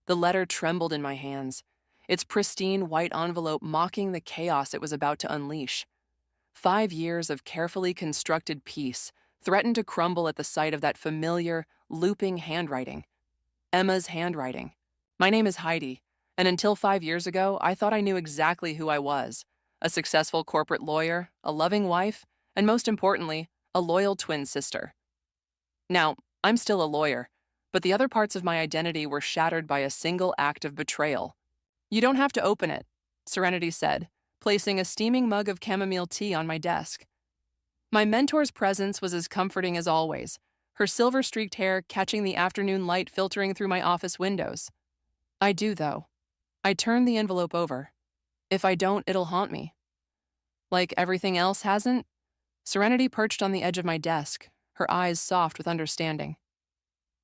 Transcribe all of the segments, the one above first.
The letter trembled in my hands, its pristine white envelope mocking the chaos it was about to unleash. 5 years of carefully constructed peace threatened to crumble at the sight of that familiar, looping handwriting. Emma's handwriting. My name is Heidi, and until 5 years ago, I thought I knew exactly who I was: a successful corporate lawyer, a loving wife, and most importantly, a loyal twin sister. Now, I'm still a lawyer, but the other parts of my identity were shattered by a single act of betrayal. You don't have to open it, Serenity said, placing a steaming mug of chamomile tea on my desk. My mentor's presence was as comforting as always, her silver-streaked hair catching the afternoon light filtering through my office windows. I do, though. I turn the envelope over. If I don't, it'll haunt me. Like everything else hasn't, Serenity perched on the edge of my desk, her eyes soft with understanding.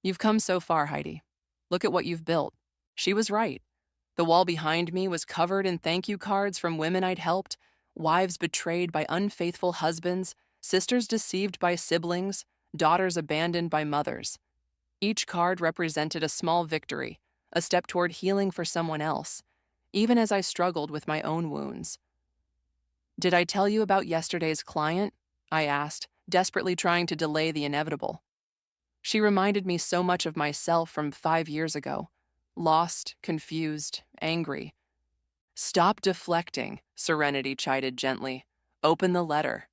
You've come so far, Heidi. Look at what you've built. She was right. The wall behind me was covered in thank you cards from women I'd helped, wives betrayed by unfaithful husbands, sisters deceived by siblings, daughters abandoned by mothers. Each card represented a small victory, a step toward healing for someone else, even as I struggled with my own wounds. Did I tell you about yesterday's client? I asked, desperately trying to delay the inevitable. She reminded me so much of myself from 5 years ago, lost, confused, angry. Stop deflecting, Serenity chided gently. Open the letter.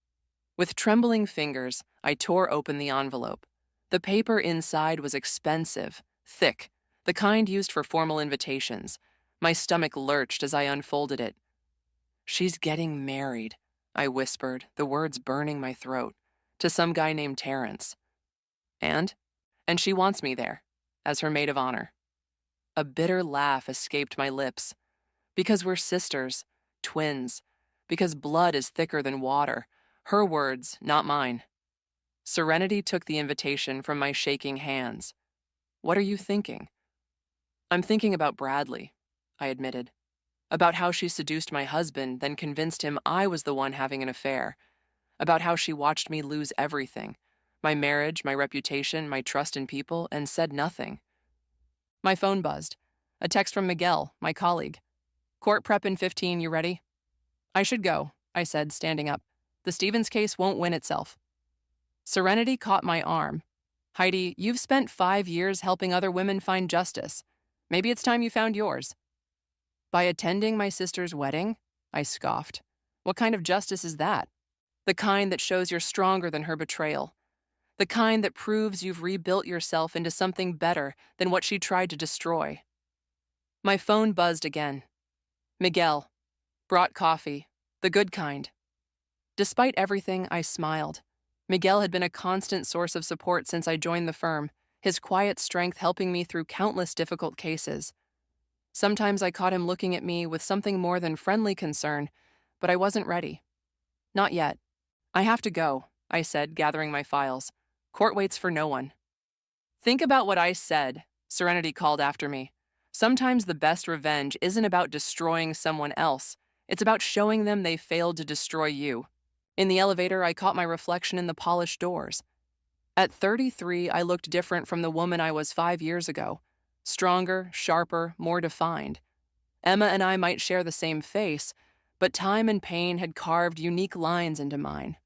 With trembling fingers, I tore open the envelope. The paper inside was expensive, thick, the kind used for formal invitations. My stomach lurched as I unfolded it. She's getting married, I whispered, the words burning my throat, to some guy named Terrence. And she wants me there, as her maid of honor. A bitter laugh escaped my lips. Because we're sisters, twins, because blood is thicker than water. Her words, not mine. Serenity took the invitation from my shaking hands. What are you thinking? I'm thinking about Bradley, I admitted. About how she seduced my husband, then convinced him I was the one having an affair. About how she watched me lose everything. My marriage, my reputation, my trust in people, and said nothing. My phone buzzed. A text from Miguel, my colleague. Court prep in 15, you ready? I should go, I said, standing up. The Stevens case won't win itself. Serenity caught my arm. Heidi, you've spent 5 years helping other women find justice. Maybe it's time you found yours. By attending my sister's wedding? I scoffed. What kind of justice is that? The kind that shows you're stronger than her betrayal. The kind that proves you've rebuilt yourself into something better than what she tried to destroy. My phone buzzed again. Miguel. Brought coffee. The good kind. Despite everything, I smiled. Miguel had been a constant source of support since I joined the firm, his quiet strength helping me through countless difficult cases. Sometimes I caught him looking at me with something more than friendly concern, but I wasn't ready. Not yet. I have to go, I said, gathering my files. Court waits for no one. Think about what I said, Serenity called after me. Sometimes the best revenge isn't about destroying someone else. It's about showing them they failed to destroy you. In the elevator, I caught my reflection in the polished doors. At 33, I looked different from the woman I was 5 years ago. Stronger, sharper, more defined. Emma and I might share the same face, but time and pain had carved unique lines into mine.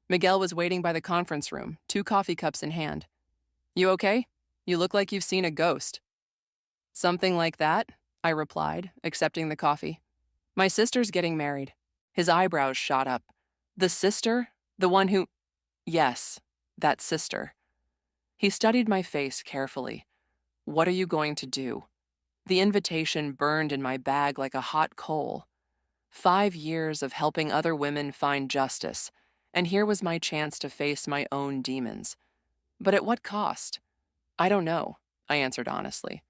Miguel was waiting by the conference room, 2 coffee cups in hand. You okay? You look like you've seen a ghost. Something like that, I replied, accepting the coffee. My sister's getting married. His eyebrows shot up. The sister? The one who... Yes, that sister. He studied my face carefully. What are you going to do? The invitation burned in my bag like a hot coal. 5 years of helping other women find justice, and here was my chance to face my own demons. But at what cost? I don't know, I answered honestly.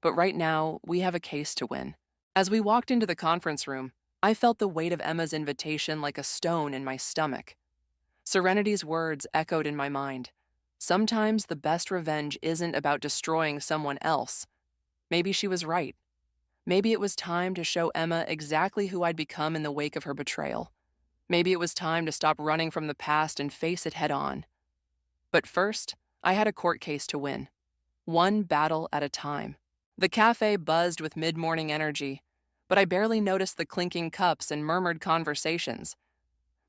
But right now, we have a case to win. As we walked into the conference room, I felt the weight of Emma's invitation like a stone in my stomach. Serenity's words echoed in my mind. Sometimes the best revenge isn't about destroying someone else. Maybe she was right. Maybe it was time to show Emma exactly who I'd become in the wake of her betrayal. Maybe it was time to stop running from the past and face it head on. But first, I had a court case to win. One battle at a time. The cafe buzzed with mid-morning energy, but I barely noticed the clinking cups and murmured conversations.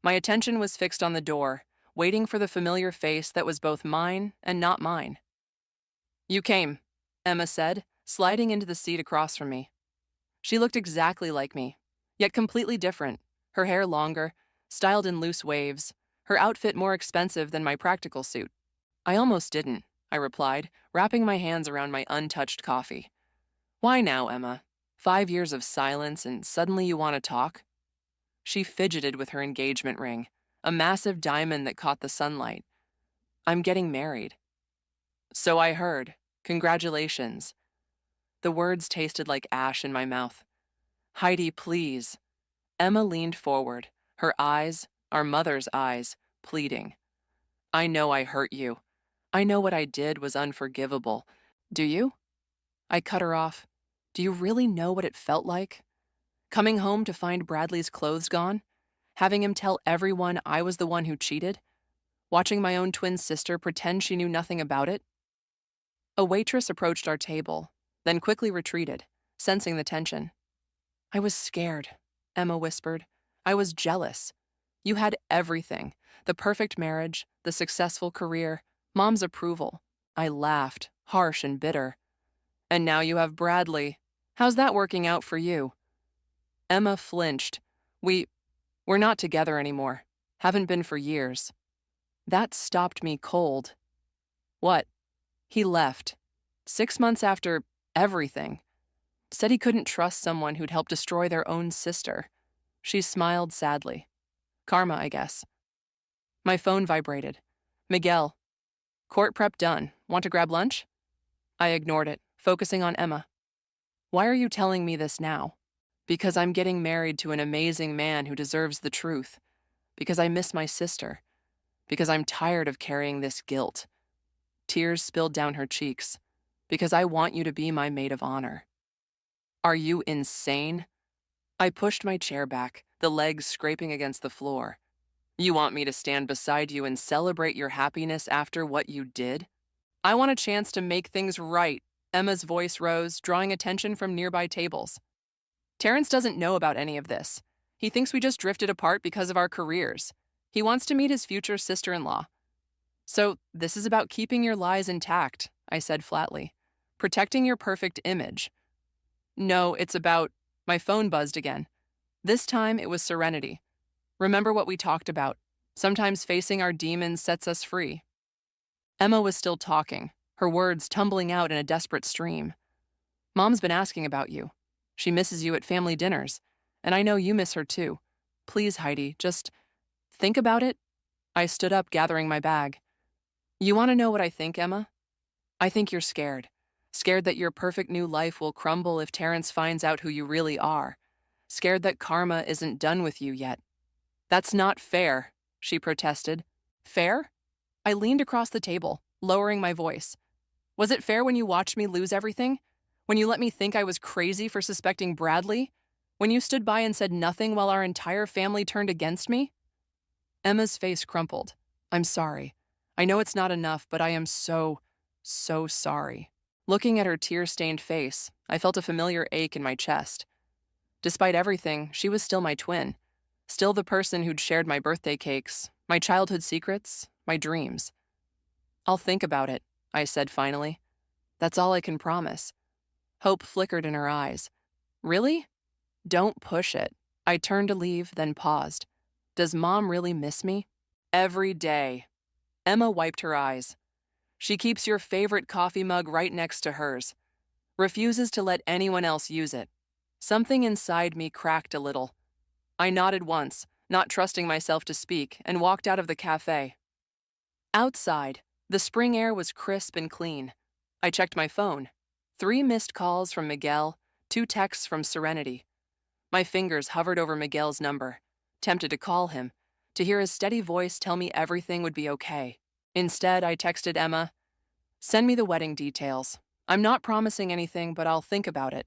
My attention was fixed on the door, waiting for the familiar face that was both mine and not mine. "You came," Emma said, sliding into the seat across from me. She looked exactly like me, yet completely different, her hair longer, styled in loose waves, her outfit more expensive than my practical suit. "I almost didn't," I replied, wrapping my hands around my untouched coffee. "Why now, Emma? 5 years of silence and suddenly you want to talk?" She fidgeted with her engagement ring, a massive diamond that caught the sunlight. "I'm getting married." "So I heard. Congratulations." The words tasted like ash in my mouth. "Heidi, please." Emma leaned forward, her eyes, our mother's eyes, pleading. "I know I hurt you. I know what I did was unforgivable. Do you?" I cut her off. "Do you really know what it felt like? Coming home to find Bradley's clothes gone? Having him tell everyone I was the one who cheated? Watching my own twin sister pretend she knew nothing about it?" A waitress approached our table, then quickly retreated, sensing the tension. "I was scared," Emma whispered. "I was jealous. You had everything, the perfect marriage, the successful career, Mom's approval." I laughed, harsh and bitter. "And now you have Bradley. How's that working out for you?" Emma flinched. We're not together anymore. Haven't been for years." That stopped me cold. "What?" "He left. 6 months after everything. Said he couldn't trust someone who'd helped destroy their own sister." She smiled sadly. "Karma, I guess." My phone vibrated. "Miguel. Court prep done. Want to grab lunch?" I ignored it, focusing on Emma. "Why are you telling me this now?" "Because I'm getting married to an amazing man who deserves the truth. Because I miss my sister. Because I'm tired of carrying this guilt." Tears spilled down her cheeks. "Because I want you to be my maid of honor." "Are you insane?" I pushed my chair back, the legs scraping against the floor. "You want me to stand beside you and celebrate your happiness after what you did?" "I want a chance to make things right." Emma's voice rose, drawing attention from nearby tables. "Terrence doesn't know about any of this. He thinks we just drifted apart because of our careers. He wants to meet his future sister-in-law." "So this is about keeping your lies intact," I said flatly. "Protecting your perfect image." "No, it's about—" My phone buzzed again. This time it was Serenity. "Remember what we talked about. Sometimes facing our demons sets us free." Emma was still talking, her words tumbling out in a desperate stream. "Mom's been asking about you. She misses you at family dinners, and I know you miss her too. Please, Heidi, just think about it." I stood up, gathering my bag. "You want to know what I think, Emma? I think you're scared. Scared that your perfect new life will crumble if Terrence finds out who you really are. Scared that karma isn't done with you yet." "That's not fair," she protested. "Fair?" I leaned across the table, lowering my voice. "Was it fair when you watched me lose everything? When you let me think I was crazy for suspecting Bradley? When you stood by and said nothing while our entire family turned against me?" Emma's face crumpled. "I'm sorry. I know it's not enough, but I am so, so sorry." Looking at her tear-stained face, I felt a familiar ache in my chest. Despite everything, she was still my twin. Still the person who'd shared my birthday cakes, my childhood secrets, my dreams. "I'll think about it," I said finally. "That's all I can promise." Hope flickered in her eyes. "Really?" "Don't push it." I turned to leave, then paused. "Does Mom really miss me?" "Every day." Emma wiped her eyes. "She keeps your favorite coffee mug right next to hers. Refuses to let anyone else use it." Something inside me cracked a little. I nodded once, not trusting myself to speak, and walked out of the cafe. Outside, the spring air was crisp and clean. I checked my phone. 3 missed calls from Miguel, 2 texts from Serenity. My fingers hovered over Miguel's number, tempted to call him, to hear his steady voice tell me everything would be okay. Instead, I texted Emma, "Send me the wedding details. I'm not promising anything, but I'll think about it."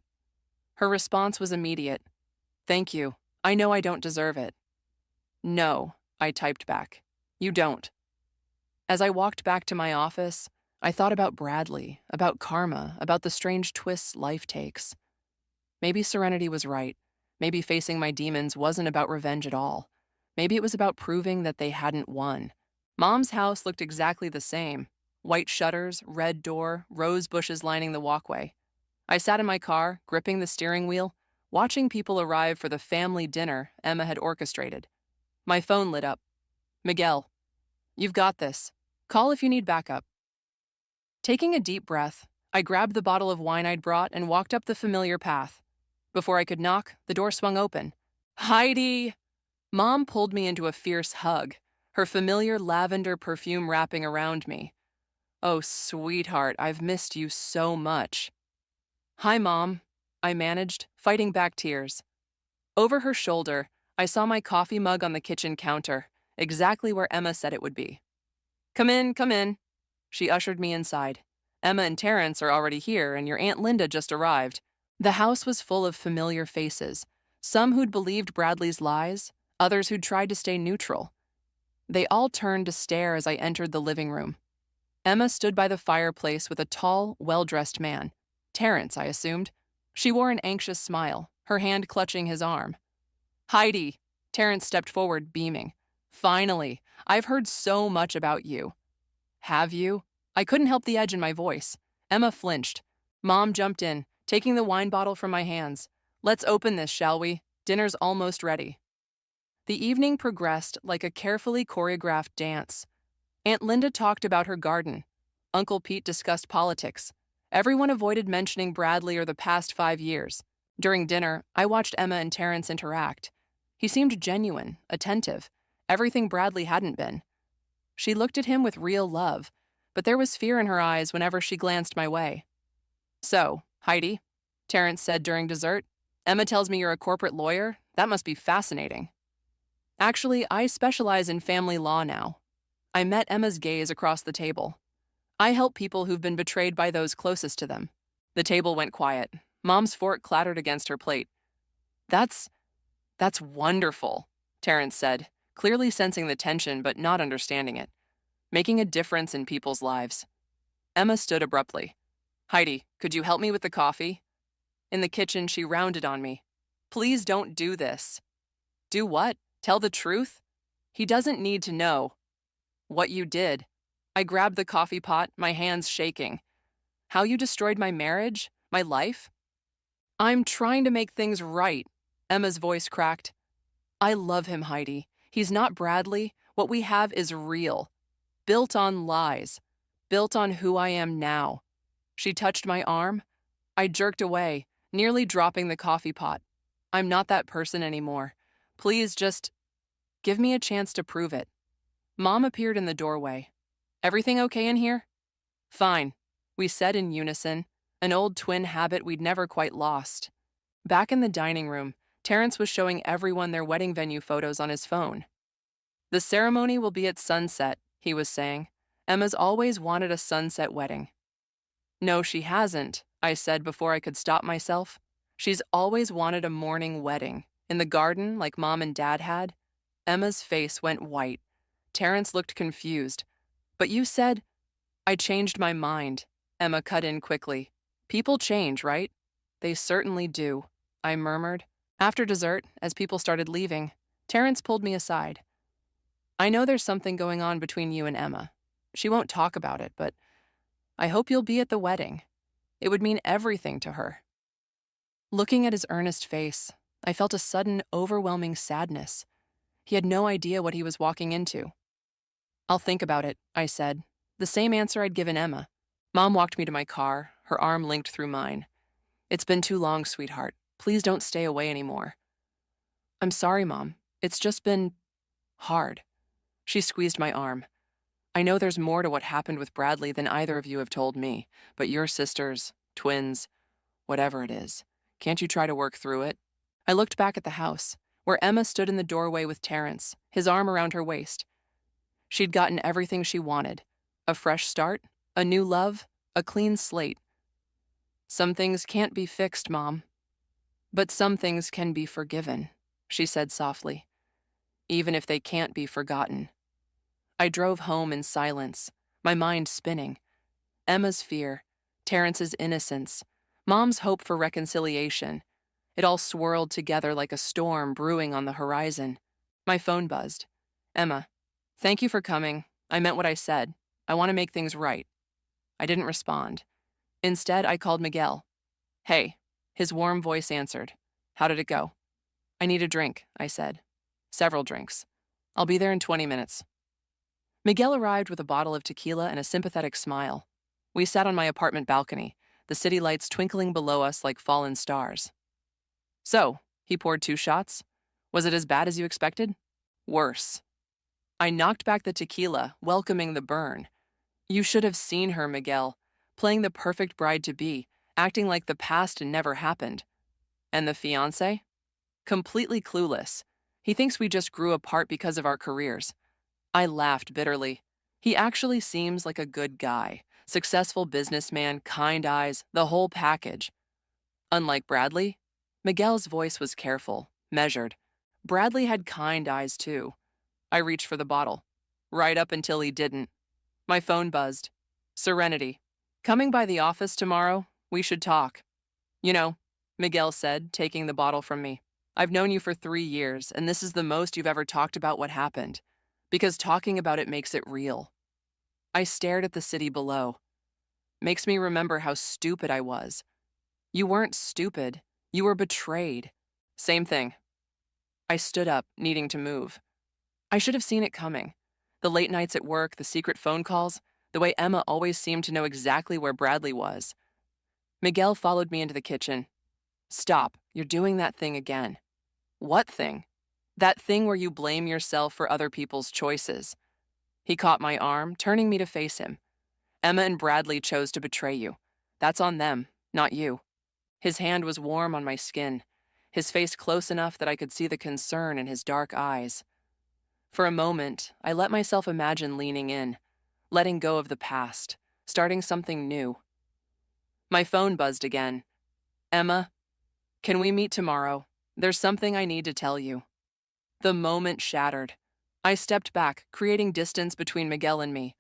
Her response was immediate. "Thank you. I know I don't deserve it." "No," I typed back. "You don't." As I walked back to my office, I thought about Bradley, about karma, about the strange twists life takes. Maybe Serenity was right. Maybe facing my demons wasn't about revenge at all. Maybe it was about proving that they hadn't won. Mom's house looked exactly the same. White shutters, red door, rose bushes lining the walkway. I sat in my car, gripping the steering wheel, watching people arrive for the family dinner Emma had orchestrated. My phone lit up. Miguel, you've got this. Call if you need backup. Taking a deep breath, I grabbed the bottle of wine I'd brought and walked up the familiar path. Before I could knock, the door swung open. Heidi! Mom pulled me into a fierce hug, her familiar lavender perfume wrapping around me. Oh, sweetheart, I've missed you so much. Hi, Mom, I managed, fighting back tears. Over her shoulder, I saw my coffee mug on the kitchen counter, exactly where Emma said it would be. Come in, come in. She ushered me inside. Emma and Terrence are already here, and your Aunt Linda just arrived. The house was full of familiar faces, some who'd believed Bradley's lies, others who'd tried to stay neutral. They all turned to stare as I entered the living room. Emma stood by the fireplace with a tall, well-dressed man. Terrence, I assumed. She wore an anxious smile, her hand clutching his arm. Heidi, Terrence stepped forward, beaming. Finally, I've heard so much about you. Have you? I couldn't help the edge in my voice. Emma flinched. Mom jumped in, taking the wine bottle from my hands. Let's open this, shall we? Dinner's almost ready. The evening progressed like a carefully choreographed dance. Aunt Linda talked about her garden. Uncle Pete discussed politics. Everyone avoided mentioning Bradley or the past 5 years. During dinner, I watched Emma and Terrence interact. He seemed genuine, attentive, everything Bradley hadn't been. She looked at him with real love, but there was fear in her eyes whenever she glanced my way. So, Heidi, Terrence said during dessert, Emma tells me you're a corporate lawyer. That must be fascinating. Actually, I specialize in family law now. I met Emma's gaze across the table. I help people who've been betrayed by those closest to them. The table went quiet. Mom's fork clattered against her plate. That's wonderful, Terrence said, clearly sensing the tension but not understanding it. Making a difference in people's lives. Emma stood abruptly. Heidi, could you help me with the coffee? In the kitchen, she rounded on me. Please don't do this. Do what? Tell the truth? He doesn't need to know. What you did. I grabbed the coffee pot, my hands shaking. How you destroyed my marriage? My life? I'm trying to make things right, Emma's voice cracked. I love him, Heidi. He's not Bradley. What we have is real. Built on lies. Built on who I am now. She touched my arm. I jerked away, nearly dropping the coffee pot. I'm not that person anymore. Please just give me a chance to prove it. Mom appeared in the doorway. Everything okay in here? Fine, we said in unison, an old twin habit we'd never quite lost. Back in the dining room, Terrence was showing everyone their wedding venue photos on his phone. The ceremony will be at sunset, he was saying. Emma's always wanted a sunset wedding. No, she hasn't, I said before I could stop myself. She's always wanted a morning wedding, in the garden like Mom and Dad had. Emma's face went white. Terrence looked confused. But you said, I changed my mind, Emma cut in quickly. People change, right? They certainly do, I murmured. After dessert, as people started leaving, Terrence pulled me aside. I know there's something going on between you and Emma. She won't talk about it, but I hope you'll be at the wedding. It would mean everything to her. Looking at his earnest face, I felt a sudden, overwhelming sadness. He had no idea what he was walking into. I'll think about it, I said, the same answer I'd given Emma. Mom walked me to my car, her arm linked through mine. It's been too long, sweetheart. Please don't stay away anymore. I'm sorry, Mom. It's just been hard. She squeezed my arm. I know there's more to what happened with Bradley than either of you have told me, but your sisters, twins, whatever it is, can't you try to work through it? I looked back at the house, where Emma stood in the doorway with Terrence, his arm around her waist. She'd gotten everything she wanted. A fresh start, a new love, a clean slate. Some things can't be fixed, Mom. But some things can be forgiven, she said softly, even if they can't be forgotten. I drove home in silence, my mind spinning. Emma's fear, Terrence's innocence, Mom's hope for reconciliation. It all swirled together like a storm brewing on the horizon. My phone buzzed. Emma, thank you for coming. I meant what I said. I want to make things right. I didn't respond. Instead, I called Miguel. Hey, his warm voice answered. How did it go? I need a drink, I said. Several drinks. I'll be there in 20 minutes. Miguel arrived with a bottle of tequila and a sympathetic smile. We sat on my apartment balcony, the city lights twinkling below us like fallen stars. So, he poured 2 shots. Was it as bad as you expected? Worse. I knocked back the tequila, welcoming the burn. You should have seen her, Miguel, playing the perfect bride-to-be, acting like the past never happened. And the fiancé? Completely clueless. He thinks we just grew apart because of our careers. I laughed bitterly. He actually seems like a good guy. Successful businessman, kind eyes, the whole package. Unlike Bradley, Miguel's voice was careful, measured. Bradley had kind eyes too. I reached for the bottle. Right up until he didn't. My phone buzzed. Serenity. Coming by the office tomorrow? We should talk. You know, Miguel said, taking the bottle from me. I've known you for 3 years, and this is the most you've ever talked about what happened. Because talking about it makes it real. I stared at the city below. Makes me remember how stupid I was. You weren't stupid. You were betrayed. Same thing. I stood up, needing to move. I should have seen it coming. The late nights at work, the secret phone calls, the way Emma always seemed to know exactly where Bradley was. Miguel followed me into the kitchen. Stop, you're doing that thing again. What thing? That thing where you blame yourself for other people's choices. He caught my arm, turning me to face him. Emma and Bradley chose to betray you. That's on them, not you. His hand was warm on my skin, his face close enough that I could see the concern in his dark eyes. For a moment, I let myself imagine leaning in, letting go of the past, starting something new. My phone buzzed again. Emma, can we meet tomorrow? There's something I need to tell you. The moment shattered. I stepped back, creating distance between Miguel and me.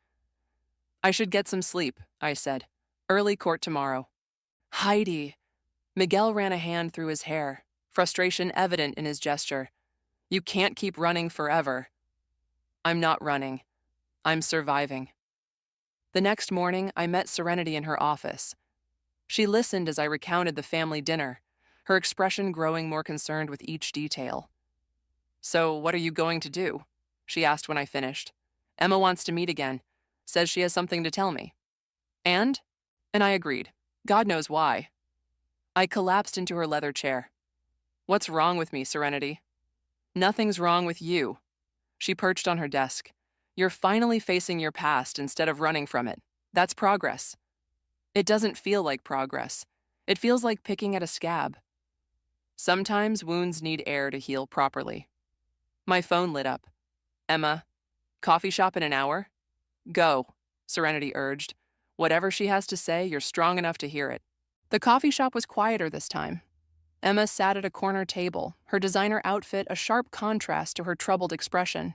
I should get some sleep, I said. Early court tomorrow. Heidi. Miguel ran a hand through his hair, frustration evident in his gesture. You can't keep running forever. I'm not running. I'm surviving. The next morning, I met Serenity in her office. She listened as I recounted the family dinner, her expression growing more concerned with each detail. So, what are you going to do? She asked when I finished. Emma wants to meet again, says she has something to tell me. And I agreed. God knows why. I collapsed into her leather chair. What's wrong with me, Serenity? Nothing's wrong with you. She perched on her desk. You're finally facing your past instead of running from it. That's progress. It doesn't feel like progress. It feels like picking at a scab. Sometimes wounds need air to heal properly. My phone lit up. Emma, coffee shop in an hour? Go, Serenity urged. Whatever she has to say, you're strong enough to hear it. The coffee shop was quieter this time. Emma sat at a corner table, her designer outfit a sharp contrast to her troubled expression.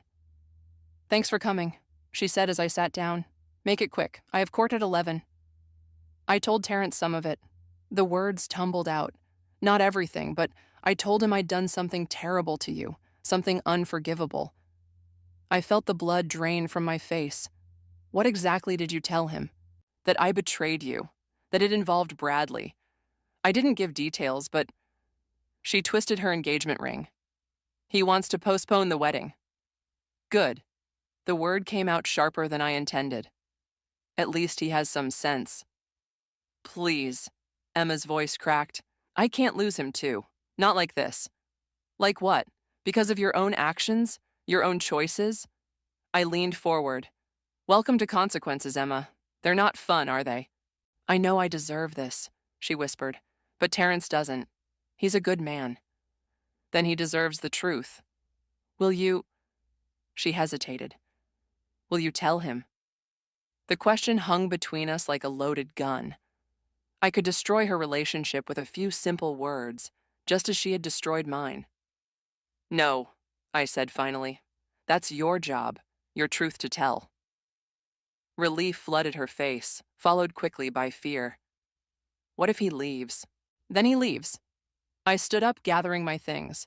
Thanks for coming, she said as I sat down. Make it quick. I have court at 11. I told Terrence some of it. The words tumbled out. Not everything, but I told him I'd done something terrible to you, something unforgivable. I felt the blood drain from my face. What exactly did you tell him? That I betrayed you. That it involved Bradley. I didn't give details, but she twisted her engagement ring. He wants to postpone the wedding. Good. The word came out sharper than I intended. At least he has some sense. Please, Emma's voice cracked. I can't lose him too. Not like this. Like what? Because of your own actions? Your own choices? I leaned forward. Welcome to consequences, Emma. They're not fun, are they? I know I deserve this, she whispered, but Terrence doesn't. He's a good man. Then he deserves the truth. Will you... She hesitated. Will you tell him? The question hung between us like a loaded gun. I could destroy her relationship with a few simple words, just as she had destroyed mine. No, I said finally. That's your job, your truth to tell. Relief flooded her face, followed quickly by fear. What if he leaves? Then he leaves. I stood up, gathering my things.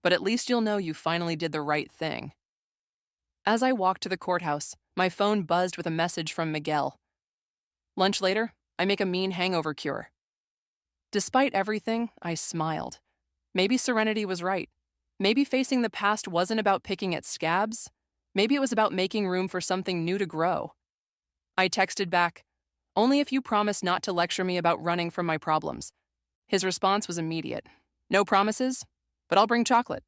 But at least you'll know you finally did the right thing. As I walked to the courthouse, my phone buzzed with a message from Miguel. Lunch later, I make a mean hangover cure. Despite everything, I smiled. Maybe Serenity was right. Maybe facing the past wasn't about picking at scabs. Maybe it was about making room for something new to grow. I texted back, "Only if you promise not to lecture me about running from my problems." His response was immediate. "No promises, but I'll bring chocolate."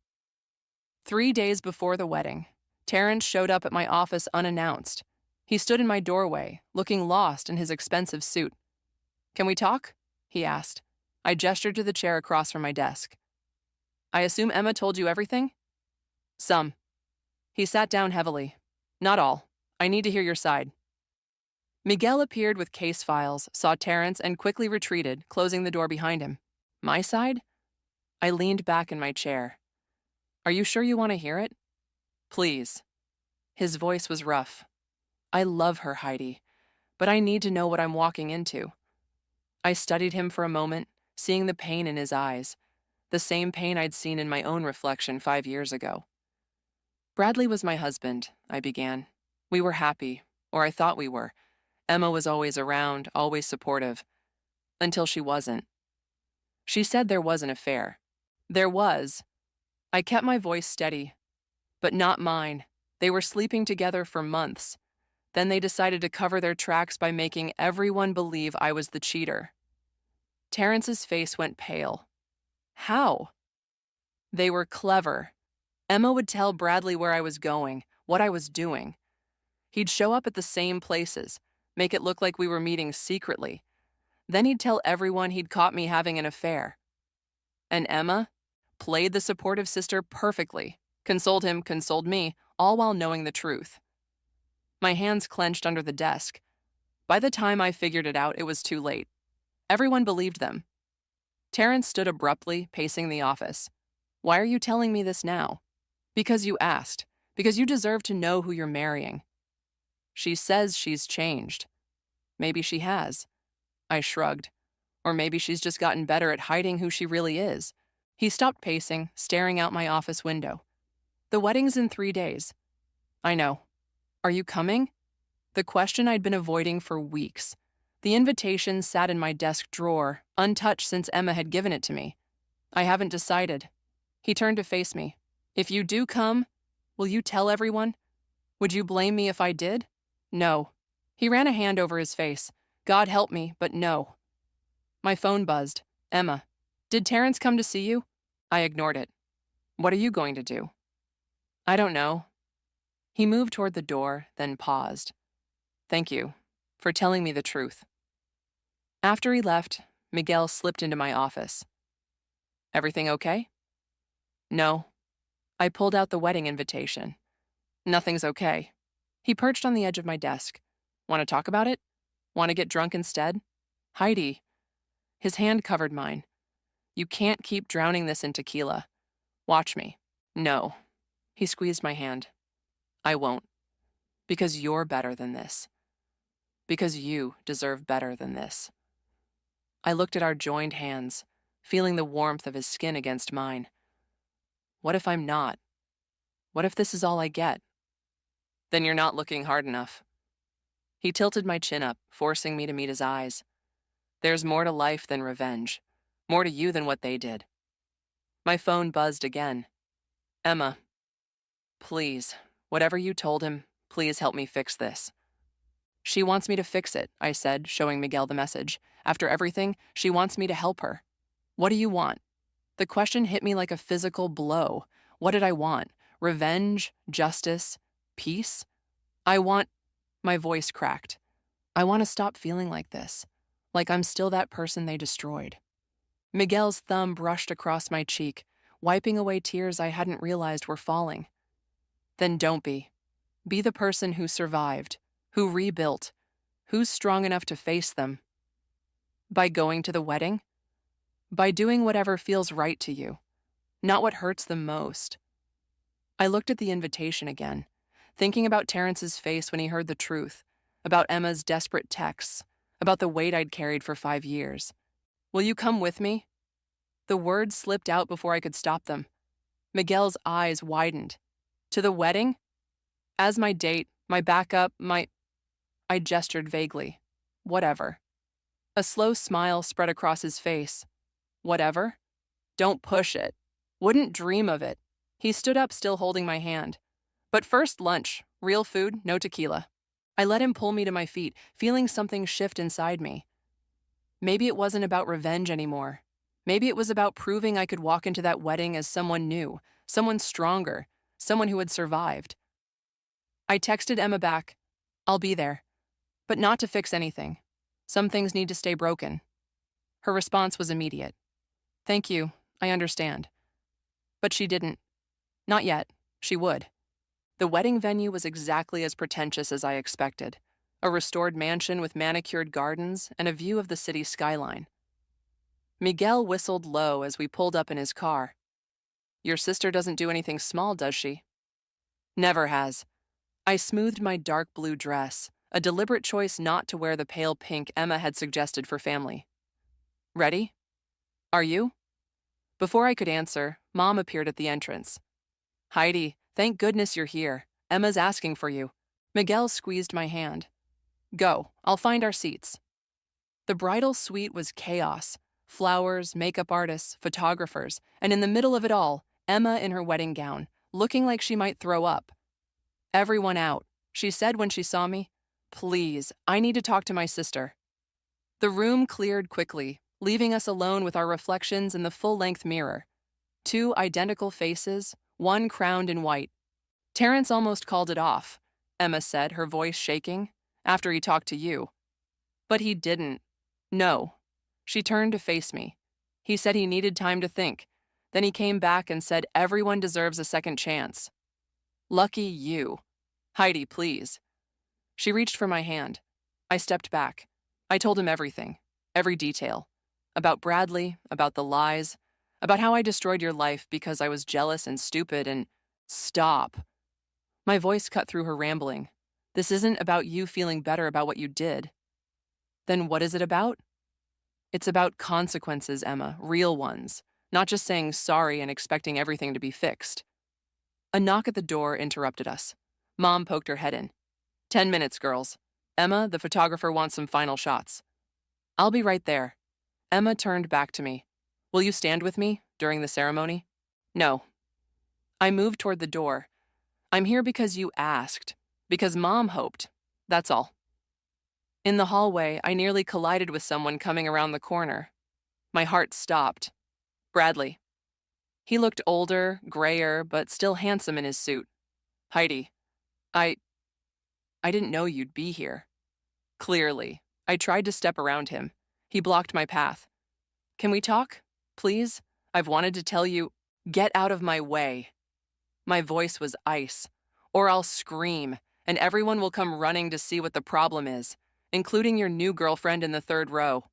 3 days before the wedding, Terrence showed up at my office unannounced. He stood in my doorway, looking lost in his expensive suit. "Can we talk?" he asked. I gestured to the chair across from my desk. "I assume Emma told you everything?" "Some." He sat down heavily. "Not all. I need to hear your side." Miguel appeared with case files, saw Terrence, and quickly retreated, closing the door behind him. My side? I leaned back in my chair. "Are you sure you want to hear it?" "Please." His voice was rough. "I love her, Heidi, but I need to know what I'm walking into." I studied him for a moment, seeing the pain in his eyes, the same pain I'd seen in my own reflection 5 years ago. "Bradley was my husband," I began. "We were happy, or I thought we were. Emma was always around, always supportive. Until she wasn't. She said there was an affair. There was." I kept my voice steady. "But not mine. They were sleeping together for months. Then they decided to cover their tracks by making everyone believe I was the cheater." Terrence's face went pale. "How?" "They were clever. Emma would tell Bradley where I was going, what I was doing. He'd show up at the same places, make it look like we were meeting secretly. Then he'd tell everyone he'd caught me having an affair. And Emma played the supportive sister perfectly, consoled him, consoled me, all while knowing the truth." My hands clenched under the desk. By the time I figured it out, it was too late. Everyone believed them. Terrence stood abruptly, pacing the office. "Why are you telling me this now?" "Because you asked. Because you deserve to know who you're marrying." "She says she's changed." "Maybe she has." I shrugged. "Or maybe she's just gotten better at hiding who she really is." He stopped pacing, staring out my office window. "The wedding's in 3 days." "I know. Are you coming?" The question I'd been avoiding for weeks. The invitation sat in my desk drawer, untouched since Emma had given it to me. "I haven't decided." He turned to face me. "If you do come, will you tell everyone? Would you blame me if I did?" "No." He ran a hand over his face. "God help me, but no." My phone buzzed. "Emma. Did Terrence come to see you?" I ignored it. "What are you going to do?" "I don't know." He moved toward the door, then paused. "Thank you for telling me the truth." After he left, Miguel slipped into my office. "Everything okay?" "No." I pulled out the wedding invitation. "Nothing's okay." He perched on the edge of my desk. "Want to talk about it? Want to get drunk instead?" "Heidi." His hand covered mine. "You can't keep drowning this in tequila. Watch me." "No." He squeezed my hand. "I won't. Because you're better than this. Because you deserve better than this." I looked at our joined hands, feeling the warmth of his skin against mine. What if I'm not? What if this is all I get? "Then you're not looking hard enough." He tilted my chin up, forcing me to meet his eyes. "There's more to life than revenge. More to you than what they did." My phone buzzed again. "Emma. Please, whatever you told him, please help me fix this." "She wants me to fix it," I said, showing Miguel the message. "After everything, she wants me to help her." "What do you want?" The question hit me like a physical blow. What did I want? Revenge? Justice? Peace? I want... My voice cracked. "I want to stop feeling like this. Like I'm still that person they destroyed." Miguel's thumb brushed across my cheek, wiping away tears I hadn't realized were falling. "Then don't be. Be the person who survived, who rebuilt, who's strong enough to face them." By going to the wedding? By doing whatever feels right to you, not what hurts the most. I looked at the invitation again, thinking about Terrence's face when he heard the truth. about Emma's desperate texts, about the weight I'd carried for 5 years. Will you come with me? The words slipped out before I could stop them. Miguel's eyes widened. To the wedding? As my date, my backup, I gestured vaguely. Whatever. A slow smile spread across his face. Whatever? Don't push it. Wouldn't dream of it. He stood up, still holding my hand. But first, lunch. Real food, no tequila. I let him pull me to my feet, feeling something shift inside me. Maybe it wasn't about revenge anymore. Maybe it was about proving I could walk into that wedding as someone new, someone stronger, someone who had survived. I texted Emma back, I'll be there, but not to fix anything. Some things need to stay broken. Her response was immediate. Thank you, I understand. But she didn't. Not yet. She would. The wedding venue was exactly as pretentious as I expected. A restored mansion with manicured gardens and a view of the city skyline. Miguel whistled low as we pulled up in his car. Your sister doesn't do anything small, does she? Never has. I smoothed my dark blue dress, a deliberate choice not to wear the pale pink Emma had suggested for family. Ready? Are you? Before I could answer, Mom appeared at the entrance. Heidi, thank goodness you're here. Emma's asking for you. Miguel squeezed my hand. Go, I'll find our seats. The bridal suite was chaos. Flowers, makeup artists, photographers, and in the middle of it all, Emma in her wedding gown, looking like she might throw up. Everyone out, she said when she saw me. Please, I need to talk to my sister. The room cleared quickly, leaving us alone with our reflections in the full-length mirror. 2 identical faces, one crowned in white. Terrence almost called it off, Emma said, her voice shaking, after he talked to you. But he didn't. No. She turned to face me. He said he needed time to think. Then he came back and said everyone deserves a second chance. Lucky you. Heidi, please. She reached for my hand. I stepped back. I told him everything, every detail. About Bradley, about the lies, about how I destroyed your life because I was jealous and stupid and… Stop. My voice cut through her rambling. This isn't about you feeling better about what you did. Then what is it about? It's about consequences, Emma, real ones, not just saying sorry and expecting everything to be fixed. A knock at the door interrupted us. Mom poked her head in. 10 minutes, girls. Emma, the photographer, wants some final shots. I'll be right there. Emma turned back to me. Will you stand with me during the ceremony? No. I moved toward the door. I'm here because you asked, because Mom hoped. That's all. In the hallway, I nearly collided with someone coming around the corner. My heart stopped. Bradley. He looked older, grayer, but still handsome in his suit. Heidi. I didn't know you'd be here. Clearly. I tried to step around him. He blocked my path. Can we talk? Please? I've wanted to tell you, get out of my way. My voice was ice. Or I'll scream, and everyone will come running to see what the problem is, including your new girlfriend in the 3rd row.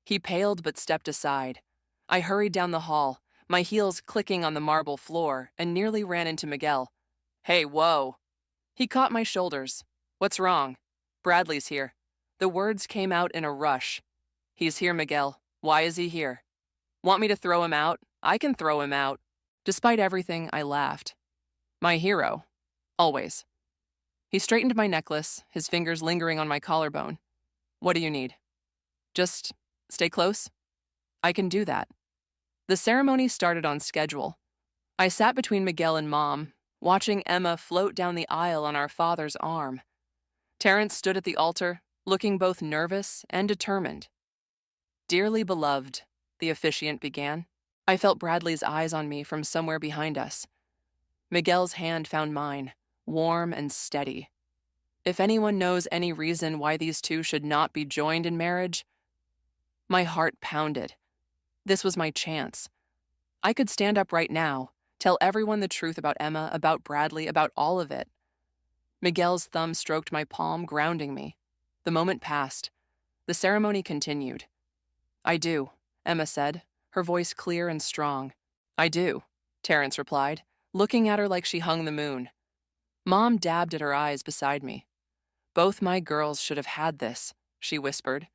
He paled but stepped aside. I hurried down the hall, my heels clicking on the marble floor, and nearly ran into Miguel. Hey, whoa. He caught my shoulders. What's wrong? Bradley's here. The words came out in a rush. He's here, Miguel. Why is he here? Want me to throw him out? I can throw him out. Despite everything, I laughed. My hero. Always. He straightened my necklace, his fingers lingering on my collarbone. What do you need? Just stay close? I can do that. The ceremony started on schedule. I sat between Miguel and Mom, watching Emma float down the aisle on our father's arm. Terrence stood at the altar, looking both nervous and determined. Dearly beloved, the officiant began. I felt Bradley's eyes on me from somewhere behind us. Miguel's hand found mine, warm and steady. If anyone knows any reason why these two should not be joined in marriage, my heart pounded. This was my chance. I could stand up right now, tell everyone the truth about Emma, about Bradley, about all of it. Miguel's thumb stroked my palm, grounding me. The moment passed. The ceremony continued. I do, Emma said, her voice clear and strong. I do, Terrence replied, looking at her like she hung the moon. Mom dabbed at her eyes beside me. Both my girls should have had this, she whispered.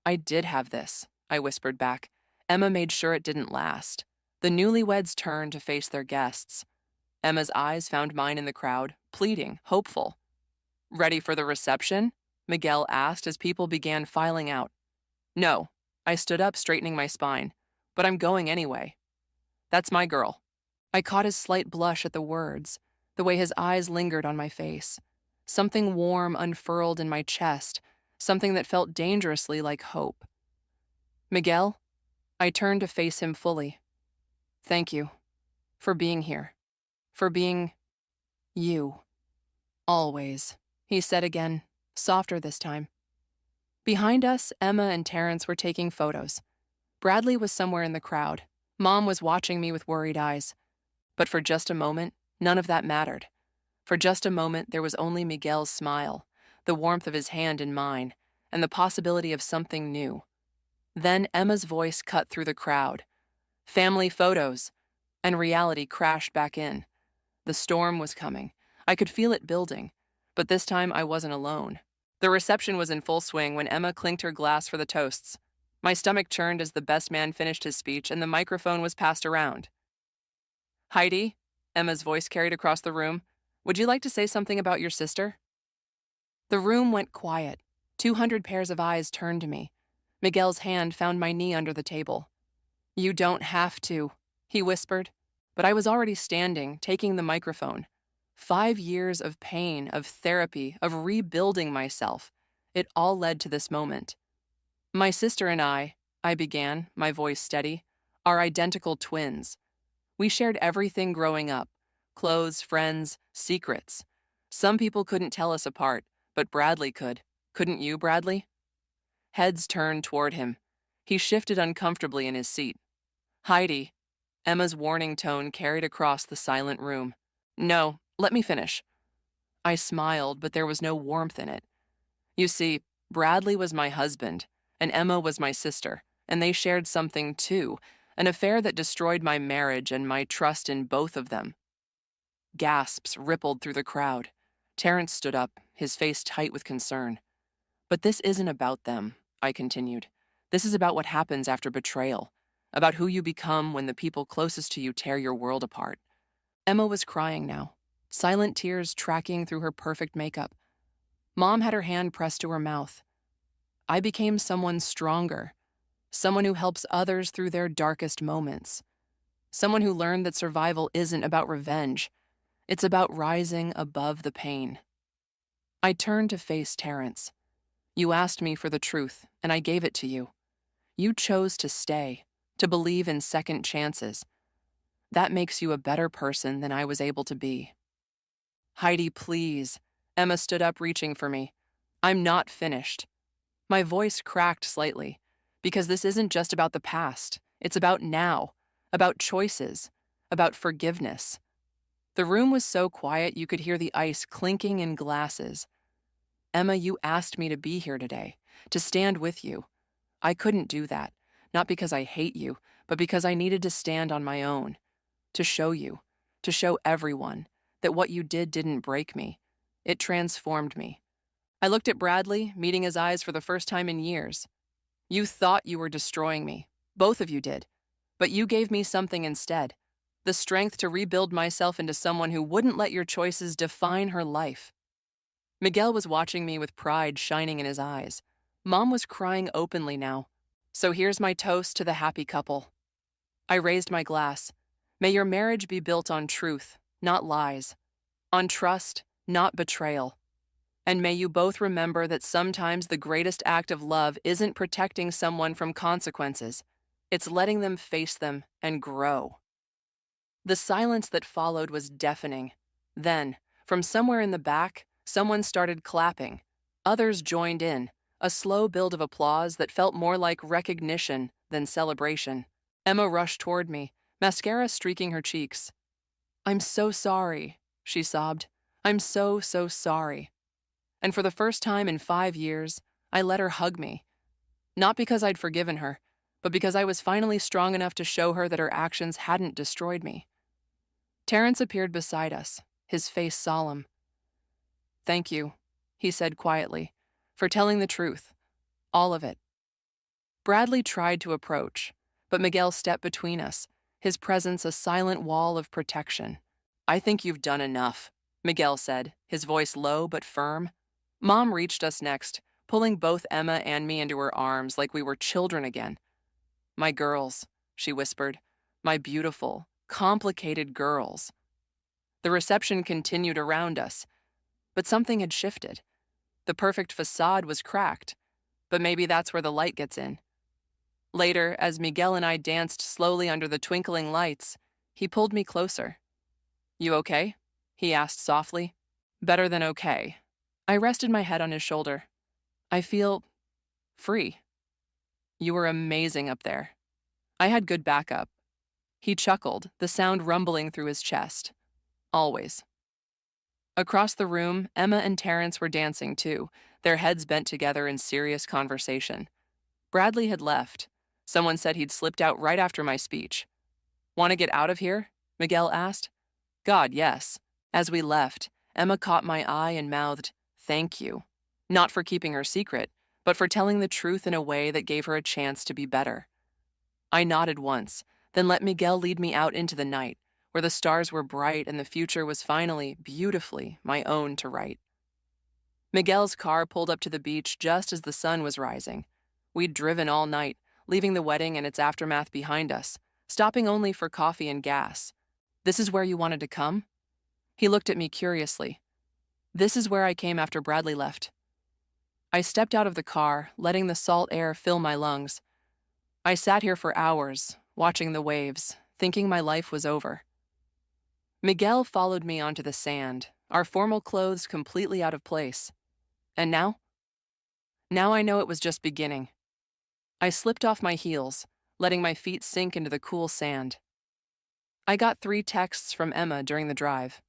I did have this, I whispered back. Emma made sure it didn't last. The newlyweds turned to face their guests. Emma's eyes found mine in the crowd, pleading, hopeful. Ready for the reception? Miguel asked as people began filing out. No, I stood up, straightening my spine. But I'm going anyway. That's my girl. I caught his slight blush at the words, the way his eyes lingered on my face. Something warm unfurled in my chest, something that felt dangerously like hope. Miguel? I turned to face him fully. Thank you. For being here. For being you. Always, he said again, softer this time. Behind us, Emma and Terrence were taking photos. Bradley was somewhere in the crowd. Mom was watching me with worried eyes. But for just a moment, none of that mattered. For just a moment, there was only Miguel's smile, the warmth of his hand in mine, and the possibility of something new. Then Emma's voice cut through the crowd. Family photos. And reality crashed back in. The storm was coming. I could feel it building. But this time I wasn't alone. The reception was in full swing when Emma clinked her glass for the toasts. My stomach churned as the best man finished his speech and the microphone was passed around. Heidi, Emma's voice carried across the room, would you like to say something about your sister? The room went quiet. 200 pairs of eyes turned to me. Miguel's hand found my knee under the table. You don't have to, he whispered, but I was already standing, taking the microphone. 5 years of pain, of therapy, of rebuilding myself. It all led to this moment. My sister and I began, my voice steady, are identical twins. We shared everything growing up. Clothes, friends, secrets. Some people couldn't tell us apart, but Bradley could. Couldn't you, Bradley? Heads turned toward him. He shifted uncomfortably in his seat. Heidi, Emma's warning tone carried across the silent room. No, let me finish. I smiled, but there was no warmth in it. You see, Bradley was my husband, and Emma was my sister, and they shared something too, an affair that destroyed my marriage and my trust in both of them. Gasps rippled through the crowd. Terrence stood up, his face tight with concern. But this isn't about them, I continued. This is about what happens after betrayal, about who you become when the people closest to you tear your world apart. Emma was crying now, silent tears tracking through her perfect makeup. Mom had her hand pressed to her mouth. I became someone stronger, someone who helps others through their darkest moments, someone who learned that survival isn't about revenge. It's about rising above the pain. I turned to face Terrence. You asked me for the truth, and I gave it to you. You chose to stay, to believe in second chances. That makes you a better person than I was able to be. Heidi, please. Emma stood up, reaching for me. I'm not finished. My voice cracked slightly, because this isn't just about the past. It's about now, about choices, about forgiveness. The room was so quiet you could hear the ice clinking in glasses. Emma, you asked me to be here today, to stand with you. I couldn't do that, not because I hate you, but because I needed to stand on my own, to show you, to show everyone, that what you did didn't break me. It transformed me. I looked at Bradley, meeting his eyes for the first time in years. You thought you were destroying me. Both of you did. But you gave me something instead. The strength to rebuild myself into someone who wouldn't let your choices define her life. Miguel was watching me with pride shining in his eyes. Mom was crying openly now. So here's my toast to the happy couple. I raised my glass. May your marriage be built on truth, not lies. On trust, not betrayal. And may you both remember that sometimes the greatest act of love isn't protecting someone from consequences. It's letting them face them and grow. The silence that followed was deafening. Then, from somewhere in the back, someone started clapping. Others joined in, a slow build of applause that felt more like recognition than celebration. Emma rushed toward me, mascara streaking her cheeks. I'm so sorry, she sobbed. I'm so sorry. And for the first time in 5 years, I let her hug me. Not because I'd forgiven her, but because I was finally strong enough to show her that her actions hadn't destroyed me. Terrence appeared beside us, his face solemn. Thank you, he said quietly, for telling the truth. All of it. Bradley tried to approach, but Miguel stepped between us, his presence a silent wall of protection. I think you've done enough, Miguel said, his voice low but firm. Mom reached us next, pulling both Emma and me into her arms like we were children again. My girls, she whispered. My beautiful, complicated girls. The reception continued around us, but something had shifted. The perfect facade was cracked, but maybe that's where the light gets in. Later, as Miguel and I danced slowly under the twinkling lights, he pulled me closer. You okay? He asked softly. Better than okay. I rested my head on his shoulder. I feel free. You were amazing up there. I had good backup. He chuckled, the sound rumbling through his chest. Always. Across the room, Emma and Terrence were dancing too, their heads bent together in serious conversation. Bradley had left. Someone said he'd slipped out right after my speech. Want to get out of here? Miguel asked. God, yes. As we left, Emma caught my eye and mouthed, "Thank you." Not for keeping her secret, but for telling the truth in a way that gave her a chance to be better. I nodded once, then let Miguel lead me out into the night, where the stars were bright and the future was finally, beautifully, my own to write. Miguel's car pulled up to the beach just as the sun was rising. We'd driven all night, leaving the wedding and its aftermath behind us, stopping only for coffee and gas. This is where you wanted to come? He looked at me curiously. This is where I came after Bradley left. I stepped out of the car, letting the salt air fill my lungs. I sat here for hours, watching the waves, thinking my life was over. Miguel followed me onto the sand, our formal clothes completely out of place. And now? Now I know it was just beginning. I slipped off my heels, letting my feet sink into the cool sand. I got 3 texts from Emma during the drive.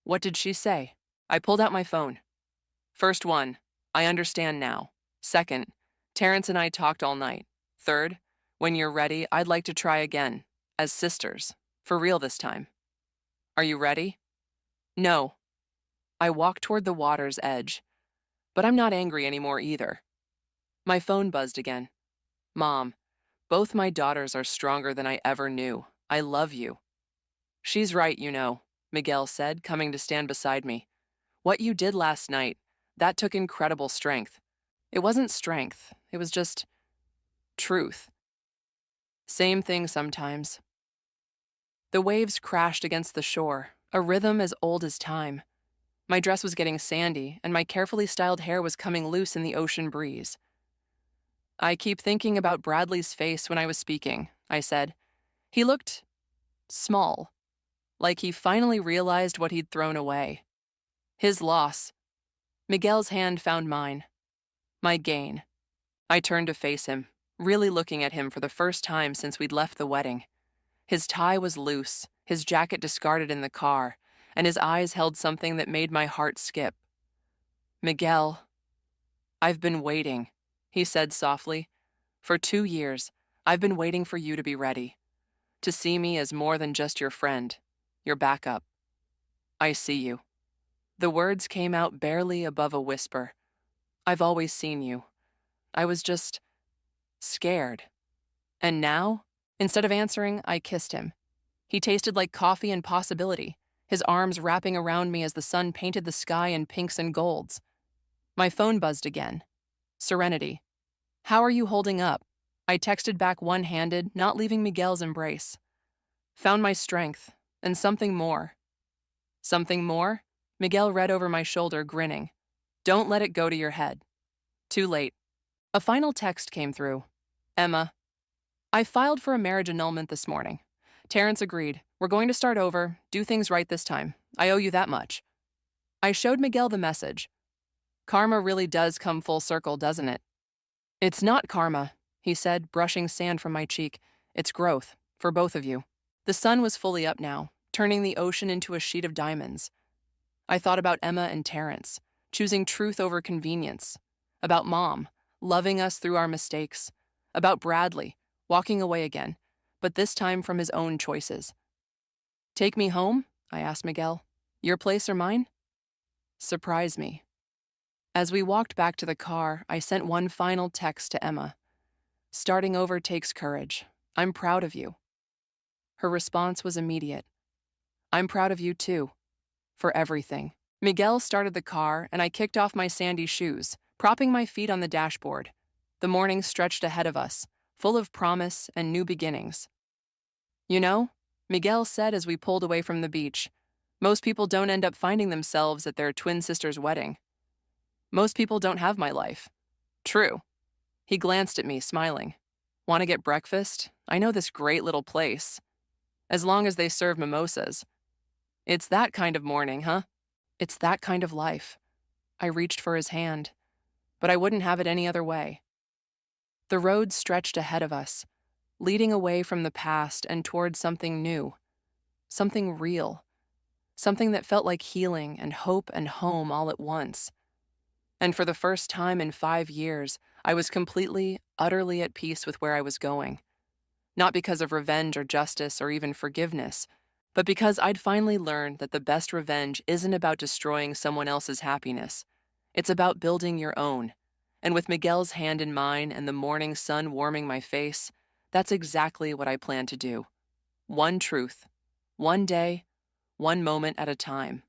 What did she say? I pulled out my phone. First one, I understand now. Second, Terrence and I talked all night. Third, when you're ready, I'd like to try again, as sisters, for real this time. Are you ready? No. I walked toward the water's edge, but I'm not angry anymore either. My phone buzzed again. Mom, both my daughters are stronger than I ever knew. I love you. She's right, you know, Miguel said, coming to stand beside me. What you did last night, that took incredible strength. It wasn't strength, it was just truth. Same thing sometimes. The waves crashed against the shore, a rhythm as old as time. My dress was getting sandy, and my carefully styled hair was coming loose in the ocean breeze. I keep thinking about Bradley's face when I was speaking, I said. He looked small, like he finally realized what he'd thrown away. His loss. Miguel's hand found mine. My gain. I turned to face him, really looking at him for the first time since we'd left the wedding. His tie was loose, his jacket discarded in the car, and his eyes held something that made my heart skip. Miguel, I've been waiting, he said softly. For 2 years, I've been waiting for you to be ready, to see me as more than just your friend, your backup. I see you. The words came out barely above a whisper. I've always seen you. I was just scared. And now, instead of answering, I kissed him. He tasted like coffee and possibility, his arms wrapping around me as the sun painted the sky in pinks and golds. My phone buzzed again. Serenity. How are you holding up? I texted back one-handed, not leaving Miguel's embrace. Found my strength, and something more. Something more? Miguel read over my shoulder, grinning. Don't let it go to your head. Too late. A final text came through. Emma, I filed for a marriage annulment this morning. Terrence agreed. We're going to start over, do things right this time. I owe you that much. I showed Miguel the message. Karma really does come full circle, doesn't it? It's not karma, he said, brushing sand from my cheek. It's growth, for both of you. The sun was fully up now, turning the ocean into a sheet of diamonds. I thought about Emma and Terrence, choosing truth over convenience. About Mom, loving us through our mistakes. About Bradley, walking away again, but this time from his own choices. Take me home? I asked Miguel. Your place or mine? Surprise me. As we walked back to the car, I sent one final text to Emma. Starting over takes courage. I'm proud of you. Her response was immediate. I'm proud of you too. For everything. Miguel started the car, and I kicked off my sandy shoes, propping my feet on the dashboard. The morning stretched ahead of us, full of promise and new beginnings. You know, Miguel said as we pulled away from the beach, most people don't end up finding themselves at their twin sister's wedding. Most people don't have my life. True. He glanced at me, smiling. Want to get breakfast? I know this great little place. As long as they serve mimosas. It's that kind of morning, huh? It's that kind of life. I reached for his hand, but I wouldn't have it any other way. The road stretched ahead of us, leading away from the past and toward something new, something real, something that felt like healing and hope and home all at once. And for the first time in 5 years, I was completely, utterly at peace with where I was going. Not because of revenge or justice or even forgiveness, but because I'd finally learned that the best revenge isn't about destroying someone else's happiness. It's about building your own. And with Miguel's hand in mine and the morning sun warming my face, that's exactly what I plan to do. One truth, one day, one moment at a time.